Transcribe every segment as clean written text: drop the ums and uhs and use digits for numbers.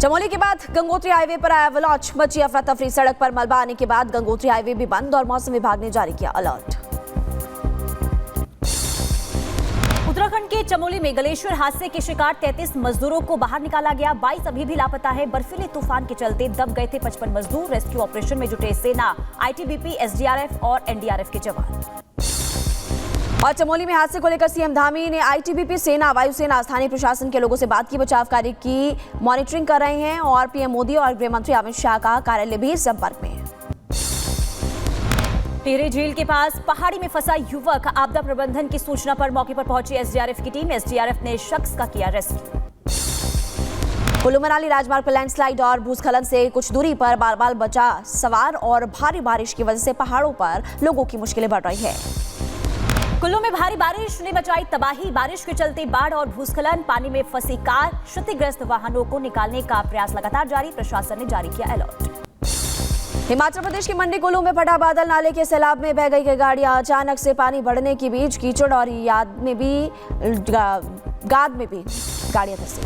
चमोली के बाद गंगोत्री हाईवे पर आया एवलांच, मची अफरा तफरी। सड़क पर मलबा आने के बाद गंगोत्री हाईवे भी बंद और मौसम विभाग ने जारी किया अलर्ट। उत्तराखंड के चमोली में ग्लेशियर हादसे के शिकार 33 मजदूरों को बाहर निकाला गया। 22 अभी भी लापता है। बर्फीले तूफान के चलते दब गए थे 55 मजदूर। रेस्क्यू ऑपरेशन में जुटे सेना, आईटीबीपी, एसडीआरएफ और एनडीआरएफ के जवान। और चमोली में हादसे को लेकर सीएम धामी ने आईटीबीपी, सेना, वायुसेना, स्थानीय प्रशासन के लोगों से बात की। बचाव कार्य की मॉनिटरिंग कर रहे हैं और पीएम मोदी और गृह मंत्री अमित शाह का कार्यालय भी संपर्क में है। टिहरी झील के पास पहाड़ी में फंसा युवक, आपदा प्रबंधन की सूचना पर मौके पर पहुंची एसडीआरएफ की टीम। एसडीआरएफ ने शख्स का किया रेस्क्यू। कुल्लू मनाली राजमार्ग पर लैंडस्लाइड और भूस्खलन से कुछ दूरी पर बाल-बाल बचा सवार और भारी बारिश की वजह से पहाड़ों पर लोगों की मुश्किलें बढ़ रही है। कुल्लू में भारी बारिश ने मचाई तबाही। बारिश के चलते बाढ़ और भूस्खलन, पानी में फंसी कार, क्षतिग्रस्त वाहनों को निकालने का प्रयास लगातार जारी। प्रशासन ने जारी किया अलर्ट। हिमाचल प्रदेश के मंडी कुल्लू में फटा बादल, नाले के सैलाब में बह गई गाड़ियां। अचानक से पानी बढ़ने के बीच कीचड़ और गाद में भी गाड़ियां फंसी।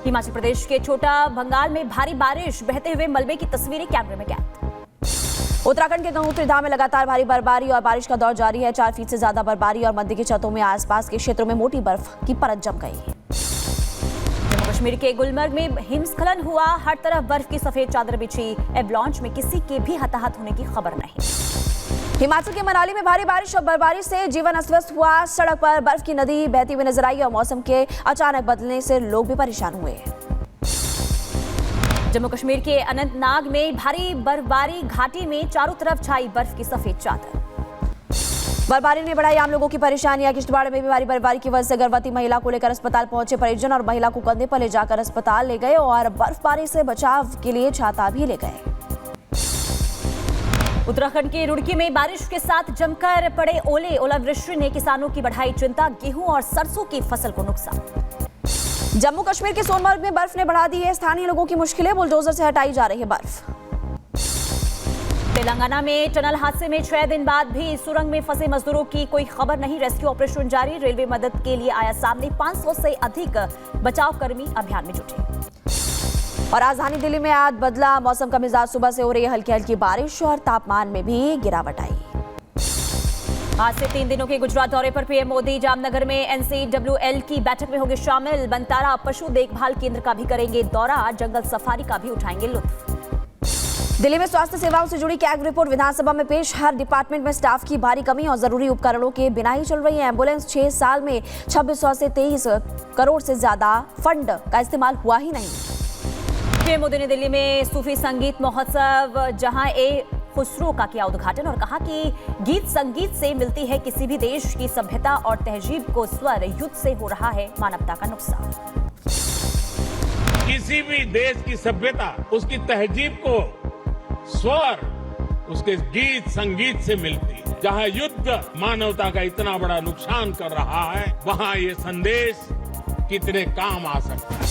हिमाचल प्रदेश के छोटा भंगाल में भारी बारिश, बहते हुए मलबे की तस्वीरें कैमरे में कैद। उत्तराखंड के गंगोत्री धाम में लगातार भारी बर्फबारी और बारिश का दौर जारी है। 4 फीट से ज्यादा बर्फबारी और मंदिर की छतों में आसपास के क्षेत्रों में मोटी बर्फ की परत जम गई है। जम्मू कश्मीर के गुलमर्ग में हिमस्खलन हुआ। हर तरफ बर्फ की सफेद चादर बिछी। एवलांच में किसी के भी हताहत होने की खबर नहीं। हिमाचल के मनाली में भारी बारिश और बर्फबारी से जीवन अस्त-व्यस्त हुआ। सड़क पर बर्फ की नदी बहती हुई नजर आई और मौसम के अचानक बदलने से लोग भी परेशान हुए। जम्मू कश्मीर के अनंतनाग में भारी बर्फबारी, घाटी में चारों तरफ छाई बर्फ की सफेद चादर। बर्फबारी ने बढ़ाई आम लोगों की परेशानियां। किश्तवाड़ में भी भारी बर्फबारी की वजह से गर्भवती महिला को लेकर अस्पताल पहुंचे परिजन और महिला को कंधे पर ले जाकर अस्पताल ले गए और बर्फबारी से बचाव के लिए छाता भी ले गए। उत्तराखंड के रुड़की में बारिश के साथ जमकर पड़े ओले, ओलावृष्टि ने किसानों की बढ़ाई चिंता। गेहूं और सरसों की फसल को नुकसान। जम्मू कश्मीर के सोनमर्ग में बर्फ ने बढ़ा दी है स्थानीय लोगों की मुश्किलें। बुलडोजर से हटाई जा रही है बर्फ। तेलंगाना में टनल हादसे में 6 दिन बाद भी सुरंग में फंसे मजदूरों की कोई खबर नहीं। रेस्क्यू ऑपरेशन जारी। रेलवे मदद के लिए आया सामने। 500 से अधिक बचाव कर्मी अभियान में जुटे। और राजधानी दिल्ली में आज बदला मौसम का मिजाज। सुबह से हो रही हल्की हल्की बारिश और तापमान में भी गिरावट आई। आज से 3 दिनों के गुजरात दौरे पर पीएम मोदी जामनगर में NCWL की बैठक में होंगे शामिल। बनतारा पशु देखभाल केंद्र का भी करेंगे दौरा। जंगल सफारी का भी उठाएंगे लुत्फ। दिल्ली में स्वास्थ्य सेवाओं से जुड़ी कैग रिपोर्ट विधानसभा में पेश। हर डिपार्टमेंट में स्टाफ की भारी कमी और जरूरी उपकरणों के बिना ही चल रही है एम्बुलेंस। 6 साल में 2600 से 23 करोड़ से ज्यादा फंड का इस्तेमाल हुआ ही नहीं। पीएम मोदी ने दिल्ली में सूफी संगीत महोत्सव जहां खुसरो का किया उद्घाटन और कहा कि गीत संगीत से मिलती है किसी भी देश की सभ्यता और तहजीब को स्वर। युद्ध से हो रहा है मानवता का नुकसान। किसी भी देश की सभ्यता, उसकी तहजीब को स्वर उसके गीत संगीत से मिलती है। जहां युद्ध मानवता का इतना बड़ा नुकसान कर रहा है, वहां ये संदेश कितने काम आ सकता है।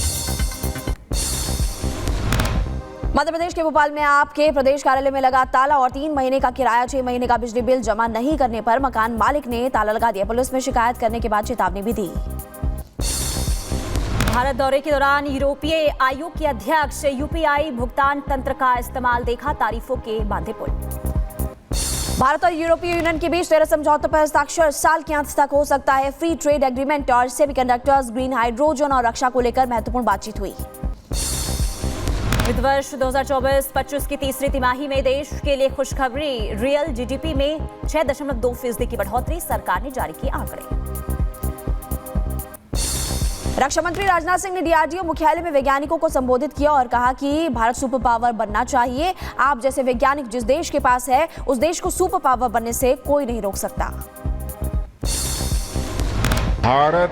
मध्य प्रदेश के भोपाल में आपके प्रदेश कार्यालय में लगा ताला और 3 महीने का किराया, 6 महीने का बिजली बिल जमा नहीं करने पर मकान मालिक ने ताला लगा दिया। पुलिस में शिकायत करने के बाद चेतावनी भी दी। भारत दौरे के दौरान यूरोपीय आयोग के अध्यक्ष यूपीआई भुगतान तंत्र का इस्तेमाल देखा। तारीफों के बांधे पुल। भारत और यूरोपीय यूनियन के बीच 13 समझौतों पर हस्ताक्षर। साल के अंत तक हो सकता है फ्री ट्रेड एग्रीमेंट। और सेमीकंडक्टर्स, ग्रीन हाइड्रोजन और रक्षा को लेकर महत्वपूर्ण बातचीत हुई। वित्त वर्ष 2024-25 की तीसरी तिमाही में देश के लिए खुशखबरी। रियल जीडीपी में 6.2% की बढ़ोतरी। सरकार ने जारी किए आंकड़े। रक्षा मंत्री राजनाथ सिंह ने डीआरडीओ मुख्यालय में वैज्ञानिकों को संबोधित किया और कहा कि भारत सुपर पावर बनना चाहिए। आप जैसे वैज्ञानिक जिस देश के पास है, उस देश को सुपर पावर बनने से कोई नहीं रोक सकता। भारत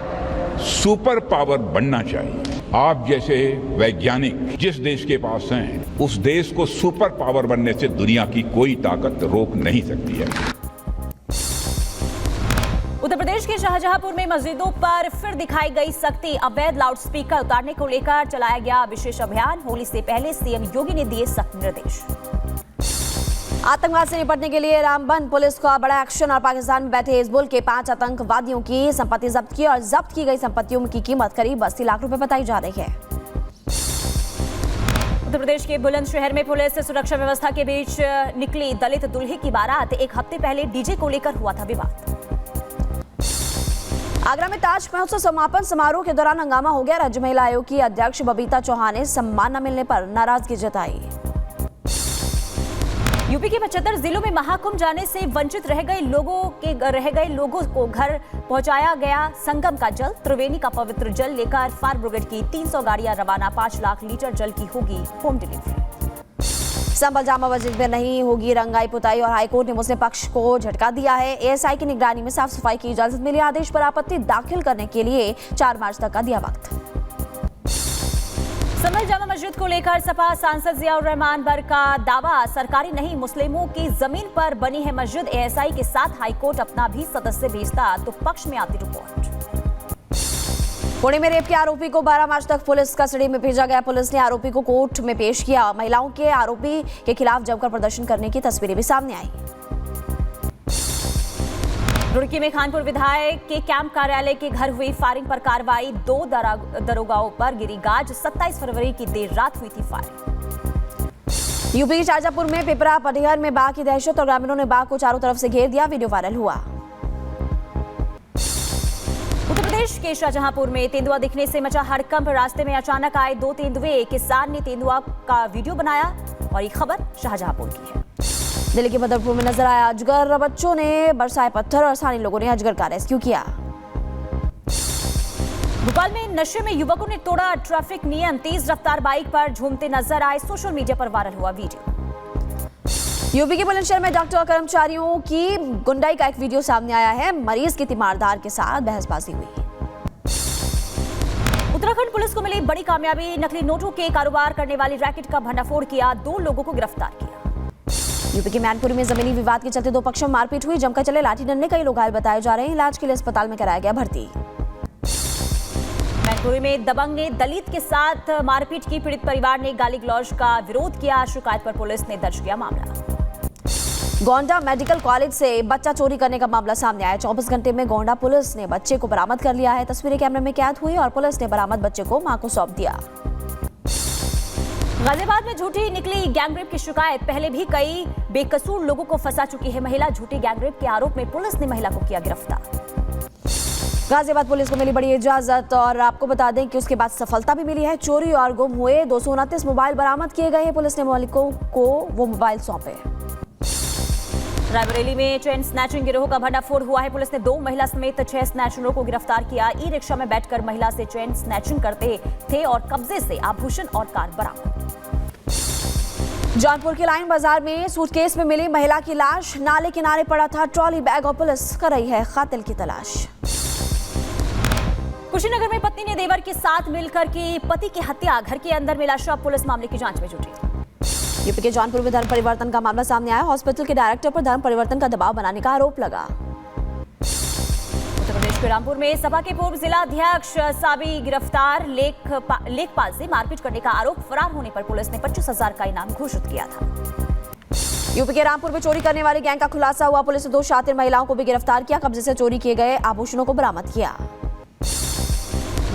सुपर पावर बनना चाहिए। आप जैसे वैज्ञानिक जिस देश के पास हैं, उस देश को सुपर पावर बनने से दुनिया की कोई ताकत रोक नहीं सकती है। उत्तर प्रदेश के शाहजहांपुर में मस्जिदों पर फिर दिखाई गई सख्ती। अवैध लाउडस्पीकर उतारने को लेकर चलाया गया विशेष अभियान। होली से पहले सीएम योगी ने दिए सख्त निर्देश। आतंकवाद से निपटने के लिए रामबन पुलिस का बड़ा एक्शन और पाकिस्तान में बैठे हिजबुल के 5 आतंकवादियों की संपत्ति जब्त की और जब्त की गई संपत्तियों की कीमत करीब 80 लाख रुपए बताई जा रही है। प्रदेश के बुलंदशहर में पुलिस सुरक्षा व्यवस्था के बीच निकली दलित दूल्हे की बारात। एक हफ्ते पहले डीजे को लेकर हुआ था विवाद। आगरा में ताज महोत्सव समापन समारोह के दौरान हंगामा हो गया। राज्य महिला आयोग की अध्यक्ष बबीता चौहान ने सम्मान न मिलने पर नाराजगी जताई। यूपी के 75 जिलों में महाकुंभ जाने से वंचित रह गए लोगों को घर पहुंचाया गया संगम का जल। त्रिवेणी का पवित्र जल लेकर फायर ब्रिगेड की 300 गाड़ियां रवाना। 5 लाख लीटर जल की होगी होम डिलीवरी। संभल जामा मस्जिद में नहीं होगी रंगाई पुताई और हाईकोर्ट ने मुस्लिम पक्ष को झटका दिया है। एएसआई की निगरानी में साफ सफाई की इजाजत मिली। आदेश पर आपत्ति दाखिल करने के लिए 4 मार्च तक का दिया वक्त। संभल जामा मस्जिद को लेकर सपा सांसद जियाउर रहमान बर का दावा, सरकारी नहीं मुस्लिमों की जमीन पर बनी है मस्जिद। एएसआई के साथ हाईकोर्ट अपना भी सदस्य भेजता तो पक्ष में आती रिपोर्ट। पुणे में रेप के आरोपी को 12 मार्च तक पुलिस कस्टडी में भेजा गया। पुलिस ने आरोपी को कोर्ट में पेश किया। महिलाओं के आरोपी के खिलाफ जमकर प्रदर्शन करने की तस्वीरें भी सामने आई। रुड़की में खानपुर विधायक के कैंप कार्यालय के घर हुई फायरिंग पर कार्रवाई। 2 दरोगाओं पर गिरी गाज। 27 फरवरी की देर रात हुई थी फायरिंग। यूपी के शाजापुर में पिपरा पटिहर में बाघ की दहशत और ग्रामीणों ने बाघ को चारों तरफ से घेर दिया। वीडियो वायरल हुआ। उत्तर प्रदेश के शाहजहांपुर में तेंदुआ दिखने से मचा हड़कंप। रास्ते में अचानक आए 2 तेंदुए। किसान ने तेंदुआ का वीडियो बनाया और ये खबर शाहजहांपुर की है। दिल्ली के बदरपुर में नजर आया अजगर। बच्चों ने बरसाए पत्थर और स्थानीय लोगों ने अजगर का रेस्क्यू किया। भोपाल में नशे में युवकों ने तोड़ा ट्रैफिक नियम। तेज रफ्तार बाइक पर झूमते नजर आए। सोशल मीडिया पर वायरल हुआ वीडियो। यूपी के बुलंदशहर में डॉक्टर और कर्मचारियों की गुंडाई का एक वीडियो सामने आया है। मरीज की तीमारदार के साथ बहसबाजी हुई। उत्तराखंड पुलिस को मिली बड़ी कामयाबी। नकली नोटों के कारोबार करने वाली रैकेट का भंडाफोड़ किया। 2 लोगों को गिरफ्तार किया। यूपी के मैनपुरी में जमीनी विवाद के चलते 2 पक्षों में मारपीट हुई। जमकर चले लाठी डंडे। कई लोग घायल बताए जा रहे हैं। इलाज के लिए अस्पताल में कराया गया भर्ती। मैनपुरी में दबंग ने दलित के साथ मारपीट की। पीड़ित परिवार ने गाली गलौज का विरोध किया। शिकायत पर पुलिस ने दर्ज किया मामला। गोंडा मेडिकल कॉलेज से बच्चा चोरी करने का मामला सामने आया। 24 घंटे में गोंडा पुलिस ने बच्चे को बरामद कर लिया है। तस्वीरें कैमरे में कैद हुई और पुलिस ने बरामद बच्चे को मां को सौंप दिया। गाजियाबाद में झूठी निकली गैंगरेप की शिकायत। पहले भी कई बेकसूर लोगों को फंसा चुकी है महिला। झूठी गैंगरेप के आरोप में पुलिस ने महिला को किया गिरफ्तार। गाजियाबाद पुलिस को मिली बड़ी इजाजत और आपको बता दें कि उसके बाद सफलता भी मिली है। चोरी और गुम हुए 229 मोबाइल बरामद किए गए हैं। पुलिस ने मालिकों को वो मोबाइल सौंपे। रायबरेली में चेन स्नैचिंग गिरोह का भंडाफोड़ हुआ है। पुलिस ने 2 महिला समेत 6 स्नैचरों को गिरफ्तार किया। ई रिक्शा में बैठकर महिला से चेन स्नैचिंग करते थे और कब्जे से आभूषण और कार बरामद। जौनपुर के लाइन बाजार में सूटकेस में मिली महिला की लाश। नाले किनारे पड़ा था ट्रॉली बैग और पुलिस कर रही है कातिल की तलाश। कुशीनगर में पत्नी ने देवर के साथ मिलकर की पति की हत्या। घर के अंदर मिला शव। पुलिस मामले की जांच में जुटी। यूपी के जौनपुर में धर्म परिवर्तन का मामला सामने आया। हॉस्पिटल के डायरेक्टर पर धर्म परिवर्तन का दबाव बनाने का आरोप लगा। उत्तर प्रदेश के रामपुर में सपा के पूर्व जिला अध्यक्ष साबी गिरफ्तार। लेखपाल से मारपीट करने का आरोप। फरार होने पर पुलिस ने 25,000 का इनाम घोषित किया था। यूपी के रामपुर में चोरी करने वाली गैंग का खुलासा हुआ। पुलिस ने 2 शातिर महिलाओं को भी गिरफ्तार किया। कब्जे से चोरी किए गए आभूषणों को बरामद किया।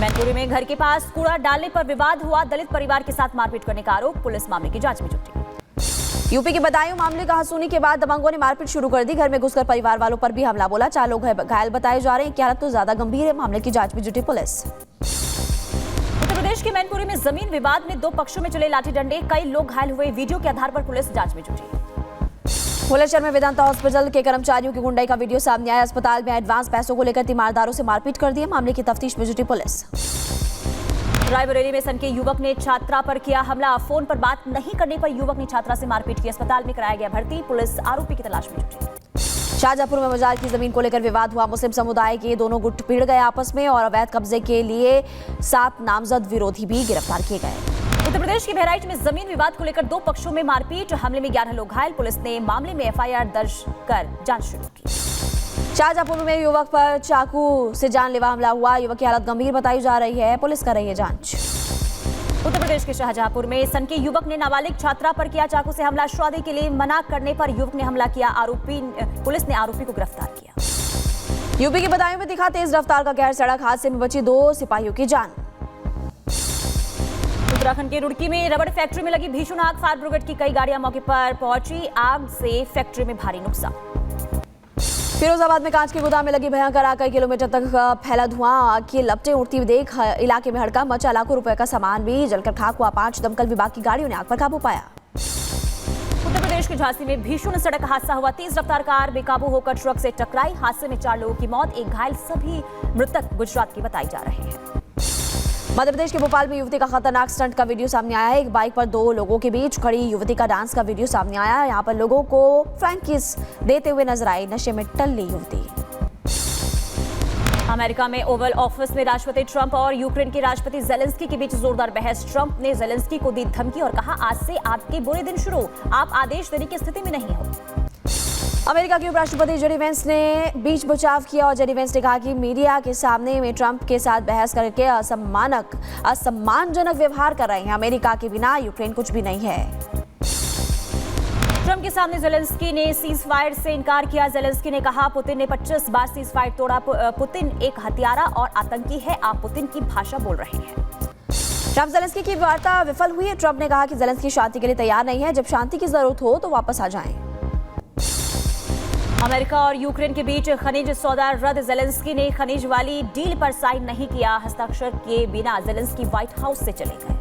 मैनपुरी में घर के पास कूड़ा डालने पर विवाद हुआ। दलित परिवार के साथ मारपीट करने का आरोप। पुलिस मामले की जांच में जुटी। यूपी के बदायूं मामले का हंसूनी के बाद दबंगों ने मारपीट शुरू कर दी। घर में घुसकर परिवार वालों पर भी हमला बोला। 4 लोग घायल बताए जा रहे हैं। की हालत तो ज्यादा गंभीर है। मामले की जांच में जुटी पुलिस। उत्तर प्रदेश के मैनपुरी में जमीन विवाद में 2 पक्षों में चले लाठी डंडे। कई लोग घायल हुए। वीडियो के आधार पर पुलिस जांच में जुटी। बुलंदशहर में वेदांता हॉस्पिटल के कर्मचारियों की गुंडाई का वीडियो सामने आया। अस्पताल में एडवांस पैसों को लेकर तीमारदारों से मारपीट कर दी। मामले की तफ्तीश में जुटी पुलिस। रायबरेली में सनके युवक ने छात्रा पर किया हमला। फोन पर बात नहीं करने पर युवक ने छात्रा से मारपीट की। अस्पताल में कराया गया भर्ती। पुलिस आरोपी की तलाश में जुटी। शाहजहांपुर में बाजार की जमीन को लेकर विवाद हुआ। मुस्लिम समुदाय के दोनों गुट भिड़ गए आपस में और अवैध कब्जे के लिए 7 नामजद विरोधी भी गिरफ्तार किए गए। उत्तर प्रदेश के बहराइच में जमीन विवाद को लेकर 2 पक्षों में मारपीट। हमले में 11 लोग घायल। पुलिस ने मामले में FIR दर्ज कर जांच शुरू की। शाहजहांपुर में युवक पर चाकू से जानलेवा हमला हुआ। युवक की हालत गंभीर बताई जा रही है। पुलिस कर रही है जांच। उत्तर प्रदेश के शाहजहांपुर में सनके युवक ने नाबालिग छात्रा पर किया चाकू से हमला। शादी के लिए मना करने पर युवक ने हमला किया। पुलिस ने आरोपी को गिरफ्तार किया। यूपी के बदायूं में दिखा तेज रफ्तार का कहर। सड़क हादसे में बची 2 सिपाहियों की जान। उत्तराखंड के रुड़की में रबड़ फैक्ट्री में लगी भीषण आग। फायर ब्रिगेड की कई गाड़ियां मौके पर पहुंची। आग से फैक्ट्री में भारी नुकसान। फिरोजाबाद में कांच के गोदाम में लगी भयंकर आग, कई किलोमीटर तक फैला धुआं। आग की लपटें उड़ती हुई देख इलाके में हड़कंप मचा। लाखों रुपए का सामान भी जलकर खाक हुआ। 5 दमकल विभाग की गाड़ियों ने आग पर काबू पाया। उत्तर प्रदेश के झांसी में भीषण सड़क हादसा हुआ। तेज रफ्तार कार बेकाबू होकर ट्रक से टकराई। हादसे में 4 लोगों की मौत, 1 घायल। सभी मृतक गुजरात के बताए जा रहे हैं। मध्य प्रदेश के भोपाल में युवती का खतरनाक स्टंट का वीडियो सामने आया है। एक बाइक पर 2 लोगों के बीच खड़ी युवती का डांस का वीडियो सामने आया। यहाँ पर लोगों को फ्रैंक किस देते हुए नजर आई नशे में टल्ली युवती। अमेरिका में ओवल ऑफिस में राष्ट्रपति ट्रंप और यूक्रेन के राष्ट्रपति जेलेंस्की के बीच जोरदार बहस। ट्रंप ने जेलेंस्की को दी धमकी और कहा, आज से आपके बुरे दिन शुरू, आप आदेश देने की स्थिति में नहीं हो। अमेरिका के उपराष्ट्रपति जेडी वेंस ने बीच बचाव किया और जेडी वेंस ने कहा कि मीडिया के सामने में ट्रंप के साथ बहस करके असम्मानजनक व्यवहार कर रहे हैं। अमेरिका के बिना यूक्रेन कुछ भी नहीं है। ट्रंप के सामने जेलेंस्की ने सीज फायर से इनकार किया। जेलेंस्की ने कहा, पुतिन ने 25 बार सीज फायर तोड़ा। पुतिन एक हत्यारा और आतंकी है। आप पुतिन की भाषा बोल रहे हैं। ट्रंप जेलेंस्की की वार्ता विफल हुई है। ट्रंप ने कहा कि जेलेंस्की शांति के लिए तैयार नहीं है। जब शांति की जरूरत हो तो वापस आ जाएं। अमेरिका और यूक्रेन के बीच खनिज सौदा रद्द। जेलेंस्की ने खनिज वाली डील पर साइन नहीं किया। हस्ताक्षर के बिना जेलेंस्की व्हाइट हाउस से चले गए।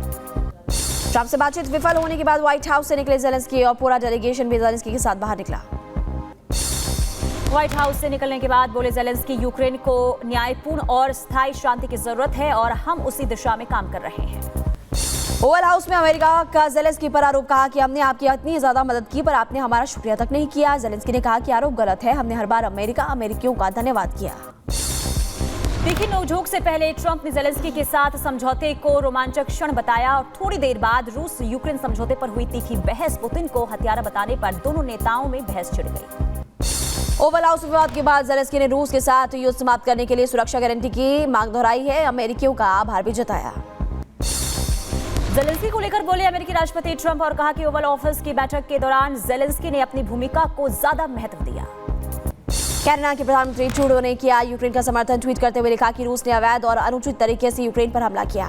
ट्रंप से बातचीत विफल होने के बाद व्हाइट हाउस से निकले जेलेंस्की और पूरा डेलीगेशन भी जेलेंस्की के साथ बाहर निकला। व्हाइट हाउस से निकलने के बाद बोले जेलेंस्की, यूक्रेन को न्यायपूर्ण और स्थायी शांति की जरूरत है और हम उसी दिशा में काम कर रहे हैं। ओवल हाउस में अमेरिका का जेलेंस्की पर आरोप, कहा कि हमने आपकी इतनी ज्यादा मदद की पर आपने हमारा शुक्रिया तक नहीं किया। जेलेंस्की ने कहा कि आरोप गलत है। हमने हर बार अमेरिकियों का धन्यवाद किया। देखिए, नोकझोंक से पहले ट्रंप ने जेलेंस्की के साथ समझौते को रोमांचक क्षण बताया और थोड़ी देर बाद रूस यूक्रेन समझौते पर हुई तीखी बहस। पुतिन को हत्यारा बताने पर दोनों नेताओं में बहस छिड़ गई। ओवल हाउस विवाद के बाद जेलेंस्की ने रूस के साथ युद्ध समाप्त करने के लिए सुरक्षा गारंटी की मांग दोहराई है। अमेरिकियों का आभार भी जताया। जेलेंस्की को लेकर बोले अमेरिकी राष्ट्रपति ट्रंप और कहा कि ओवल ऑफिस की बैठक के दौरान जेलेंस्की ने अपनी भूमिका को ज्यादा महत्व दिया। कनाडा के प्रधानमंत्री ट्रूडो ने किया यूक्रेन का समर्थन। ट्वीट करते हुए लिखा कि रूस ने अवैध और अनुचित तरीके से यूक्रेन पर हमला किया।